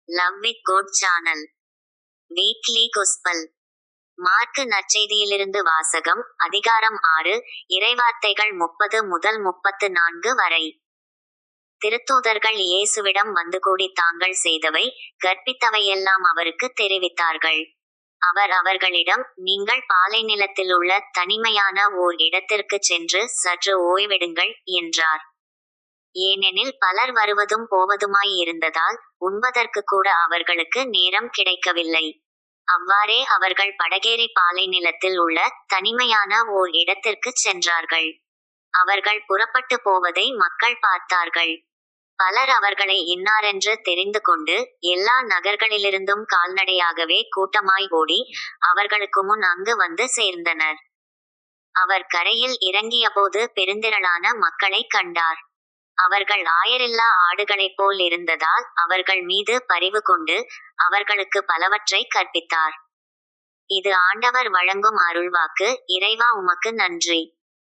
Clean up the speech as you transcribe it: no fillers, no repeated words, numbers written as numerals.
Love with good channel weekly gospel. Mark நற்செய்தியிலிருந்து வாசகம். அதிகாரம் 6, இறைவார்த்தைகள் 30 முதல் 34 வரை. திருத்தூதர்கள் இயேசுவிடம் வந்து கூடி தாங்கள் செய்தவை, கற்பித்தவையெல்லாம் அவருக்கு தெரிவித்தார்கள். அவர் அவர்களிடம், நீங்கள் பாலை நிலத்திலுள்ள தனிமையான ஓர் இடத்திற்குச் சென்று சற்று ஓய்வெடுங்கள் என்றார். ஏனெனில் பலர் வருவதும் போவதுமாய் இருந்ததால் உண்பதற்கு கூட அவர்களுக்கு நேரம் கிடைக்கவில்லை. அவ்வாறே அவர்கள் படகேறி பாலை நிலத்தில் உள்ள தனிமையான ஓர் இடத்திற்குச் சென்றார்கள். அவர்கள் புறப்பட்டு போவதை மக்கள் பார்த்தார்கள். பலர் அவர்களை இன்னாரென்று தெரிந்து கொண்டு எல்லா நகர்களிலிருந்தும் கால்நடையாகவே கூட்டமாய் ஓடி அவர்களுக்கு முன் அங்கு வந்து சேர்ந்தனர். அவர் கரையில் இறங்கியபோது பெருந்திரளான மக்களை கண்டார். அவர்கள் ஆயரில்லா ஆடுகளைப் போல் இருந்ததால் அவர்கள் மீது பரிவு கொண்டு அவர்களுக்கு பலவற்றை கற்பித்தார். இது ஆண்டவர் வழங்கும் அருள்வாக்கு. இறைவா, உமக்கு நன்றி.